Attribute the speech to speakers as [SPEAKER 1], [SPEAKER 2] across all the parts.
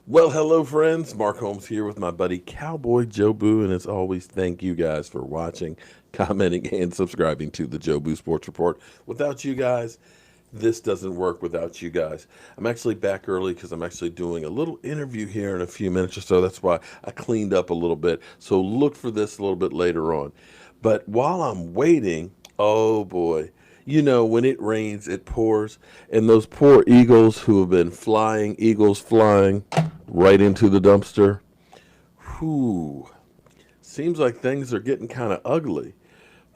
[SPEAKER 1] Well, hello, friends. Mark Holmes here with my buddy Cowboy Joe Boo. And as always, thank you guys for watching, commenting, and subscribing to the Joe Boo Sports Report. Without you guys, this doesn't work without you guys. I'm actually back early because I'm actually doing a little interview here in a few minutes or so. That's why I cleaned up a little bit. So look for this a little bit later on. But while I'm waiting, oh boy. You know, when it rains, it pours. And those poor eagles who have been flying, eagles flying right into the dumpster. Whew. Seems like things are getting kind of ugly.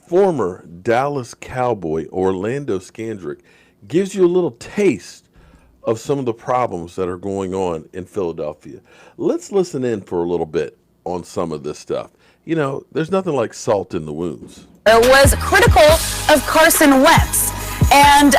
[SPEAKER 1] Former Dallas Cowboy Orlando Scandrick gives you a little taste of some of the problems that are going on in Philadelphia. Let's listen in for a little bit on some of this stuff. You know, there's nothing like salt in the wounds.
[SPEAKER 2] Was critical of Carson Wentz. And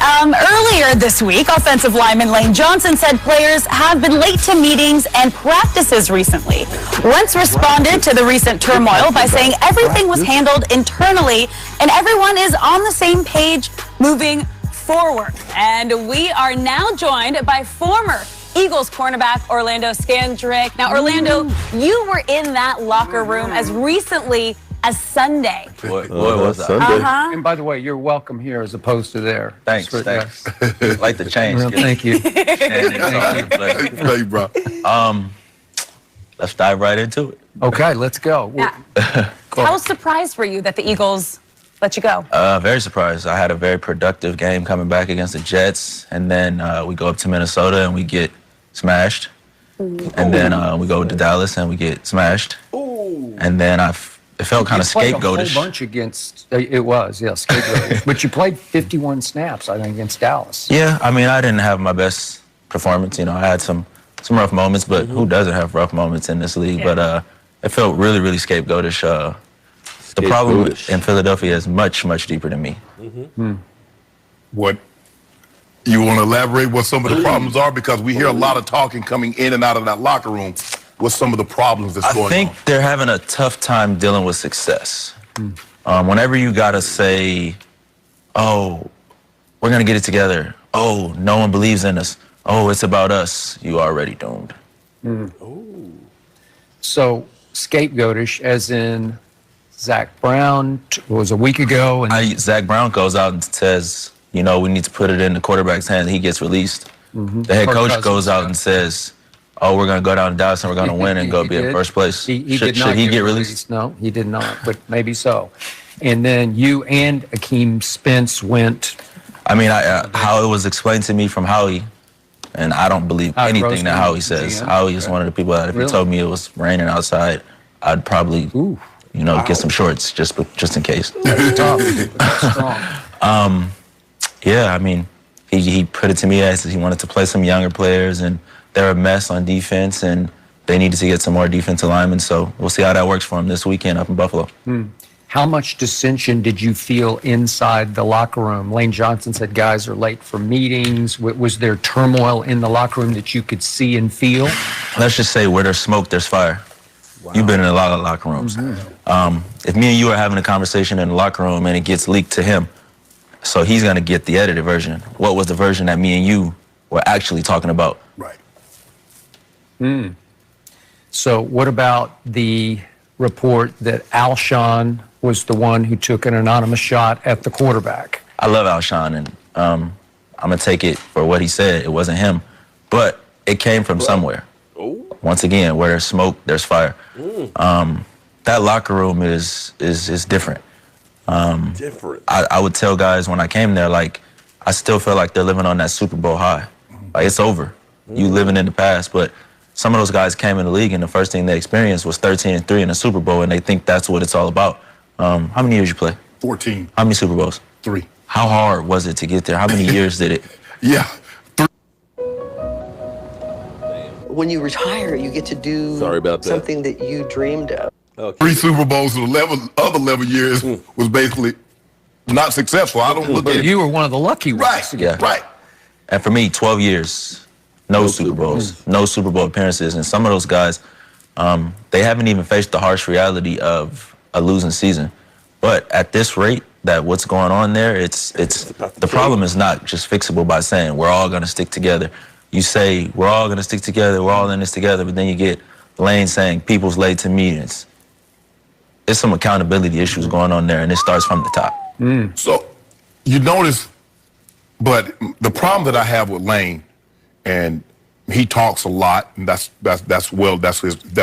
[SPEAKER 2] earlier this week, offensive lineman Lane Johnson said players have been late to meetings and practices recently. Wentz responded to the recent turmoil by saying everything was handled internally and everyone is on the same page moving forward. And we are now joined by former Eagles cornerback Orlando Scandrick. Now, Orlando, you were in that locker room as recently as Sunday.
[SPEAKER 3] Boy, was that?
[SPEAKER 1] Sunday.
[SPEAKER 4] And by the way, you're welcome here as opposed to there.
[SPEAKER 3] Thanks. Like the change.
[SPEAKER 4] Well, thank you.
[SPEAKER 1] Thank you, bro.
[SPEAKER 3] Let's dive right into it.
[SPEAKER 4] Okay, let's go.
[SPEAKER 2] Yeah. How surprised were you that the Eagles let you go?
[SPEAKER 3] Very surprised. I had a very productive game coming back against the Jets, and then we go up to Minnesota and we get smashed. And then we go to Dallas and we get smashed. And then it felt kind of scapegoatish.
[SPEAKER 4] You played a whole bunch against, it was, yeah, scapegoatish. But you played 51 snaps, I think, against Dallas.
[SPEAKER 3] Yeah, I mean, I didn't have my best performance. You know, I had some rough moments, but who doesn't have rough moments in this league?
[SPEAKER 2] Yeah.
[SPEAKER 3] But it felt really, really scapegoatish. The problem in Philadelphia is much, much deeper than me.
[SPEAKER 5] What you want to elaborate what some of the problems are? Because we hear a lot of talking coming in and out of that locker room. What's some of the problems that's going on?
[SPEAKER 3] I think they're having a tough time dealing with success. Whenever you gotta say, oh, we're gonna get it together. Oh, no one believes in us. Oh, it's about us. You already doomed.
[SPEAKER 4] So, scapegoatish, as in Zach Brown was a week ago. And
[SPEAKER 3] Zach Brown goes out and says, you know, we need to put it in the quarterback's hand. He gets released. The head coach goes out and says, oh, we're going to go down to Dallas and we're going to win and go be in first place.
[SPEAKER 4] Should
[SPEAKER 3] he get released?
[SPEAKER 4] No, he did not, but maybe so. And then you and Akeem Spence went.
[SPEAKER 3] I mean, how it was explained to me from Howie, and I don't believe anything that Howie says. Howie is one of the people that if he told me it was raining outside, I'd probably, get some shorts just in case.
[SPEAKER 4] That's tough. That's strong.
[SPEAKER 3] Yeah, I mean, he put it to me as he wanted to play some younger players, and they're a mess on defense, and they needed to get some more defensive linemen. So we'll see how that works for them this weekend up in Buffalo.
[SPEAKER 4] How much dissension did you feel inside the locker room? Lane Johnson said guys are late for meetings. Was there turmoil in the locker room that you could see and feel?
[SPEAKER 3] Let's just say where there's smoke, there's fire. Wow. You've been in a lot of locker rooms. If me and you are having a conversation in the locker room and it gets leaked to him, so he's going to get the edited version. What was the version that me and you were actually talking about?
[SPEAKER 5] Right.
[SPEAKER 4] So what about the report that Alshon was the one who took an anonymous shot at the quarterback?
[SPEAKER 3] I love Alshon, and I'm going to take it for what he said. It wasn't him, but it came from somewhere. Once again, where there's smoke, there's fire. That locker room is different.
[SPEAKER 1] Different.
[SPEAKER 3] I would tell guys when I came there, like, I still feel like they're living on that Super Bowl high. Like, it's over. You living in the past, but some of those guys came in the league and the first thing they experienced was 13-3 in the Super Bowl, and they think that's what it's all about. How many years you play?
[SPEAKER 5] 14.
[SPEAKER 3] How many Super Bowls?
[SPEAKER 5] 3.
[SPEAKER 3] How hard was it to get there? How many years did it?
[SPEAKER 5] Yeah. 3.
[SPEAKER 6] When you retire, you get to do something that you dreamed of.
[SPEAKER 1] Okay.
[SPEAKER 5] 3 Super Bowls in the other 11 years was basically not successful. I don't look at it.
[SPEAKER 4] You were one of the lucky ones.
[SPEAKER 5] Right.
[SPEAKER 3] Yeah.
[SPEAKER 5] Right.
[SPEAKER 3] And for me, 12 years, no Super Bowls, no Super Bowl appearances. And some of those guys, they haven't even faced the harsh reality of a losing season. But at this rate, that what's going on there, it's the problem is not just fixable by saying we're all going to stick together. you say, we're all going to stick together, we're all in this together, but then you get Lane saying people's late to meetings. There's some accountability issues going on there, and it starts from the top.
[SPEAKER 5] So you notice, but the problem that I have with Lane, and he talks a lot, and that's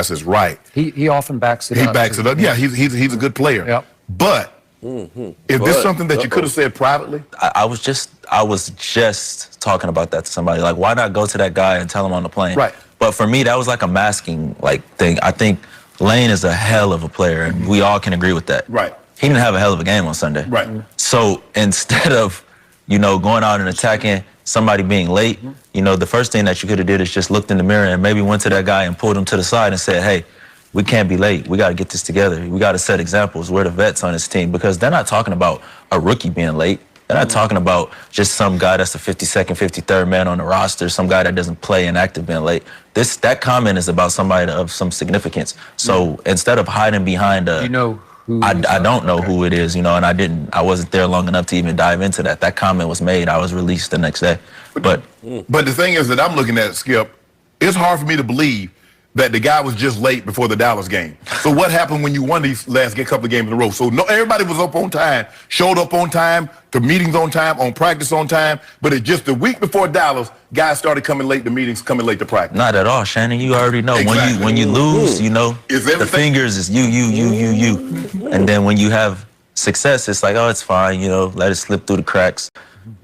[SPEAKER 5] his right.
[SPEAKER 4] He often backs it up.
[SPEAKER 5] He backs it up. Yeah, he's a good player.
[SPEAKER 4] Yep.
[SPEAKER 5] But is this something that you could have said privately?
[SPEAKER 3] I was just talking about that to somebody. Like, why not go to that guy and tell him on the plane?
[SPEAKER 5] Right.
[SPEAKER 3] But for me, that was like a masking thing. I think Lane is a hell of a player, and we all can agree with that.
[SPEAKER 5] Right.
[SPEAKER 3] He didn't have a hell of a game on Sunday.
[SPEAKER 5] Right.
[SPEAKER 3] So instead of, going out and attacking somebody being late, the first thing that you could have did is just looked in the mirror and maybe went to that guy and pulled him to the side and said, hey, we can't be late. We got to get this together. We got to set examples. We're the vets on this team, because they're not talking about a rookie being late. They're not talking about just some guy that's the 52nd, 53rd man on the roster, some guy that doesn't play inactive being late. That comment is about somebody of some significance. So instead of hiding behind
[SPEAKER 4] Do you know who?
[SPEAKER 3] I don't know who it is, and I wasn't there long enough to even dive into that. That comment was made. I was released the next day. But
[SPEAKER 5] the thing is that I'm looking at, Skip, it's hard for me to believe that the guy was just late before the Dallas game. So what happened when you won these last couple of games in a row? So everybody was up on time, showed up on time, to meetings on time, on practice on time, but it's just the week before Dallas, guys started coming late to meetings, coming late to practice.
[SPEAKER 3] Not at all, Shannon. You already know.
[SPEAKER 5] Exactly.
[SPEAKER 3] When you lose, the fingers is you. And then when you have success, it's like, oh, it's fine, let it slip through the cracks.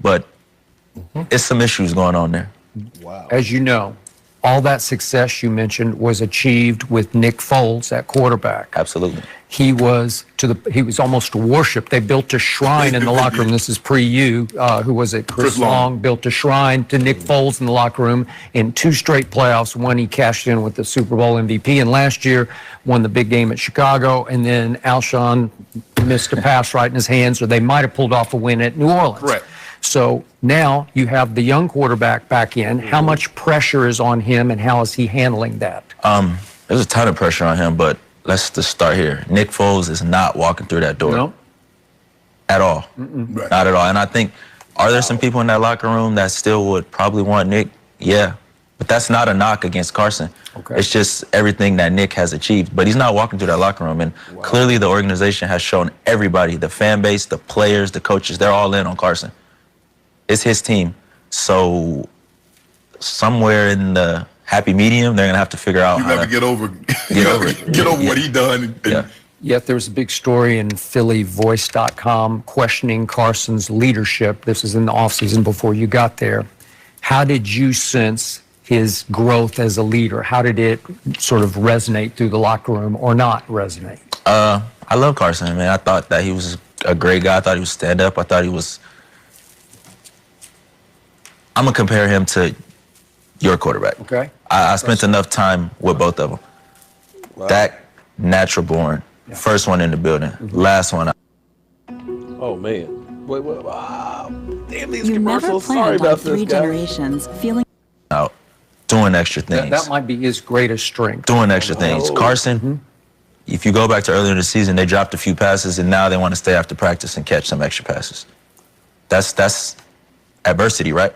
[SPEAKER 3] But it's some issues going on there.
[SPEAKER 5] Wow.
[SPEAKER 4] As you know, all that success you mentioned was achieved with Nick Foles at quarterback.
[SPEAKER 3] Absolutely.
[SPEAKER 4] He was almost worshipped. They built a shrine in the locker room. This is pre-you. Who was it? Chris Long built a shrine to Nick Foles in the locker room in 2 straight playoffs. One he cashed in with the Super Bowl MVP, and last year won the big game at Chicago. And then Alshon missed a pass right in his hands, or they might have pulled off a win at New Orleans.
[SPEAKER 5] Correct.
[SPEAKER 4] So now you have the young quarterback back in. How much pressure is on him, and how is he handling that?
[SPEAKER 3] There's a ton of pressure on him, but let's just start here. Nick Foles is not walking through that door.
[SPEAKER 4] No.
[SPEAKER 3] At all.
[SPEAKER 5] Right.
[SPEAKER 3] Not at all. And I think, are there some people in that locker room that still would probably want Nick? Yeah. But that's not a knock against Carson.
[SPEAKER 4] Okay.
[SPEAKER 3] It's just everything that Nick has achieved. But he's not walking through that locker room. And clearly the organization has shown everybody, the fan base, the players, the coaches, they're all in on Carson. It's his team. So somewhere in the happy medium, they're going to have to figure out how to
[SPEAKER 5] get over what he done.
[SPEAKER 4] Yet there was a big story in PhillyVoice.com questioning Carson's leadership. This is in the offseason before you got there. How did you sense his growth as a leader? How did it sort of resonate through the locker room or not resonate?
[SPEAKER 3] I love Carson, man. I thought that he was a great guy. I thought he was stand up. I thought he was... I'm going to compare him to your quarterback.
[SPEAKER 4] Okay.
[SPEAKER 3] I spent enough time with both of them. Wow. Dak, natural born. Yeah. First one in the building. Last one.
[SPEAKER 1] Oh, man. Wait, wow. Damn these
[SPEAKER 7] you
[SPEAKER 1] commercials.
[SPEAKER 7] Never
[SPEAKER 1] Sorry
[SPEAKER 7] planned
[SPEAKER 3] like
[SPEAKER 1] about this,
[SPEAKER 7] 3
[SPEAKER 1] guys.
[SPEAKER 7] generations feeling
[SPEAKER 3] out, doing extra things.
[SPEAKER 4] That might be his greatest strength.
[SPEAKER 3] Doing extra things. Carson, if you go back to earlier in the season, they dropped a few passes, and now they want to stay after practice and catch some extra passes. That's adversity, right?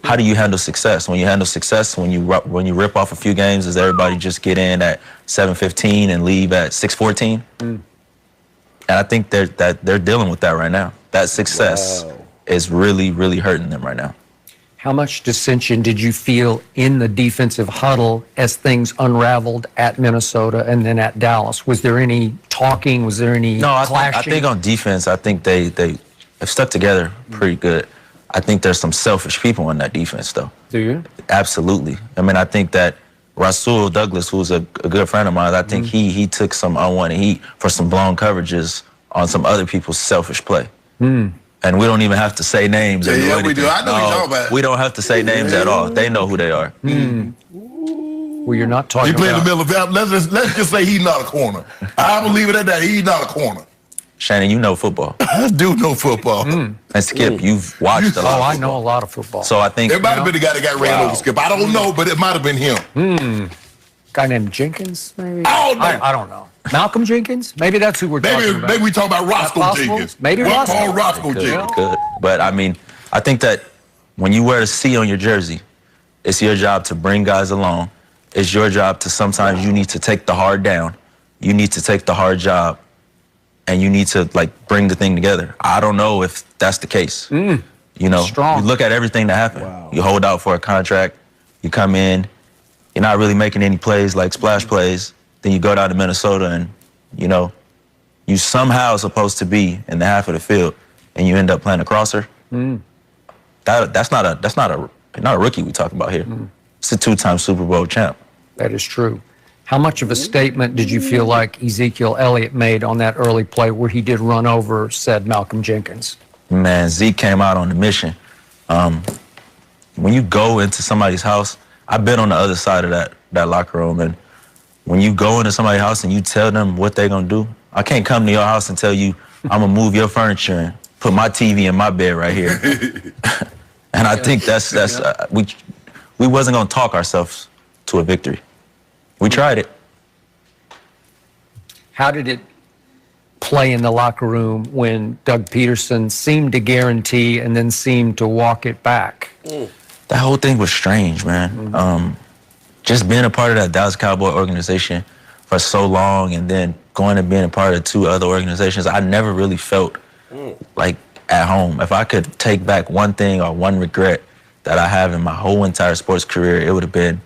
[SPEAKER 3] How do you handle success? When you handle success, when you rip off a few games, does everybody just get in at 7:15 and leave at 6:14? And I think they're dealing with that right now. That success is really, really hurting them right now.
[SPEAKER 4] How much dissension did you feel in the defensive huddle as things unraveled at Minnesota and then at Dallas? Was there any talking? Was there any clashing?
[SPEAKER 3] I think on defense, I think they have stuck together pretty good. I think there's some selfish people in that defense, though.
[SPEAKER 4] Do you?
[SPEAKER 3] Absolutely. I mean, I think that Rasul Douglas, who's a good friend of mine, I think he took some unwanted heat for some blown coverages on some other people's selfish play. And we don't even have to say names.
[SPEAKER 5] Yeah, we do. I know you know about it.
[SPEAKER 3] We don't have to say names at all. They know who they are.
[SPEAKER 4] Well, you're not talking
[SPEAKER 5] He played
[SPEAKER 4] about...
[SPEAKER 5] in the middle of let's just say he's not a corner. I believe it at that. He's not a corner.
[SPEAKER 3] Shannon, you know football.
[SPEAKER 5] I do know football.
[SPEAKER 3] And Skip, you've watched a lot.
[SPEAKER 4] Oh, I know a lot of football.
[SPEAKER 3] So I think
[SPEAKER 5] It might have been the guy that got ran over, Skip. I don't know, but it might have been him.
[SPEAKER 4] Guy named Jenkins, maybe?
[SPEAKER 5] I
[SPEAKER 4] don't know. Malcolm Jenkins? Maybe that's who we're talking about.
[SPEAKER 5] Maybe we talk about Roscoe Jenkins.
[SPEAKER 4] Maybe
[SPEAKER 5] Roscoe. Roscoe Jenkins.
[SPEAKER 3] Could. But I mean, I think that when you wear a C on your jersey, It's your job to bring guys along. It's your job to sometimes you need to take the hard down. You need to take the hard job, and you need to like bring the thing together. I don't know if that's the case. You know,
[SPEAKER 4] Strong.
[SPEAKER 3] you look at everything that happened.
[SPEAKER 1] Wow.
[SPEAKER 3] You hold out for a contract. You come in. You're not really making any plays like splash plays. Then you go down to Minnesota, and you know, you somehow supposed to be in the half of the field, and you end up playing a crosser. That's not a rookie we talking about here. It's a 2-time Super Bowl champ.
[SPEAKER 4] That is true. How much of a statement did you feel like Ezekiel Elliott made on that early play where he did run over said Malcolm Jenkins?
[SPEAKER 3] Man, Zeke came out on a mission. When you go into somebody's house, I've been on the other side of that locker room, and when you go into somebody's house and you tell them what they're gonna do, I can't come to your house and tell you I'm gonna move your furniture and put my TV in my bed right here. And I think that's we wasn't gonna talk ourselves to a victory. We tried it.
[SPEAKER 4] How did it play in the locker room when Doug Peterson seemed to guarantee and then seemed to walk it back?
[SPEAKER 3] That whole thing was strange, man. Just being a part of that Dallas Cowboy organization for so long and then going and being a part of 2 other organizations, I never really felt like at home. If I could take back one thing or one regret that I have in my whole entire sports career, it would have been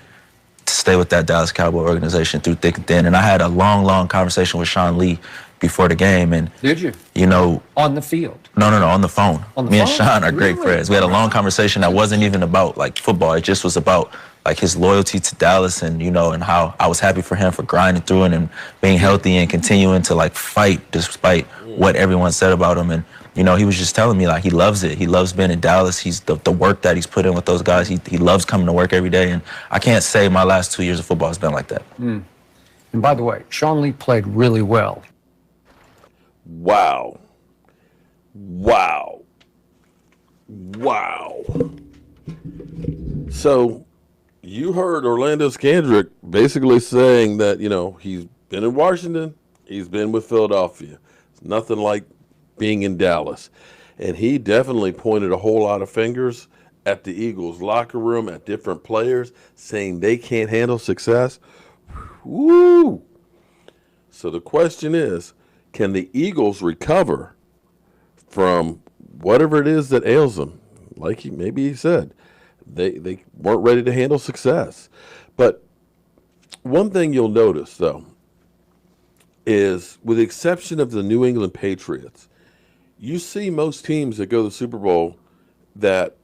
[SPEAKER 3] to stay with that Dallas Cowboy organization through thick and thin. And I had a long conversation with Sean Lee before the game. And
[SPEAKER 4] Did you?
[SPEAKER 3] You know,
[SPEAKER 4] On the field?
[SPEAKER 3] no, on the phone.
[SPEAKER 4] On the
[SPEAKER 3] Me and
[SPEAKER 4] phone?
[SPEAKER 3] Sean are great
[SPEAKER 4] Really?
[SPEAKER 3] friends. We had a long conversation that wasn't even about like football. It just was about like his loyalty to Dallas and, you know, and how I was happy for him for grinding through it and being healthy and continuing to like fight despite what everyone said about him. And, you know, he was just telling me like he loves it. He loves being in Dallas. He's the work that he's put in with those guys. He loves coming to work every day. And I can't say my last 2 years of football has been like that.
[SPEAKER 4] And by the way, Sean Lee played really well.
[SPEAKER 1] Wow. So you heard Orlando Scandrick basically saying that, you know, he's been in Washington, he's been with Philadelphia. It's nothing like being in Dallas. And he definitely pointed a whole lot of fingers at the Eagles locker room, at different players, saying they can't handle success. Woo! So the question is, can the Eagles recover from whatever it is that ails them? Like maybe he said, they weren't ready to handle success. But one thing you'll notice, though, is with the exception of the New England Patriots, you see most teams that go to the Super Bowl that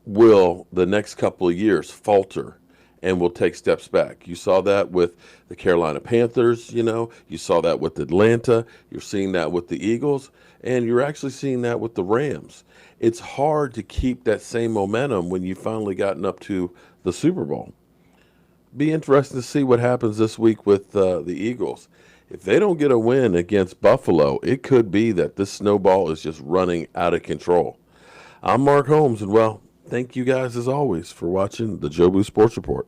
[SPEAKER 1] will, the next couple of years, falter and will take steps back. You saw that with the Carolina Panthers, you know. You saw that with Atlanta. You're seeing that with the Eagles. And you're actually seeing that with the Rams. It's hard to keep that same momentum when you've finally gotten up to the Super Bowl. Be interesting to see what happens this week with the Eagles. If they don't get a win against Buffalo, it could be that this snowball is just running out of control. I'm Mark Holmes, and, well, thank you guys, as always, for watching the Joe Boo Sports Report.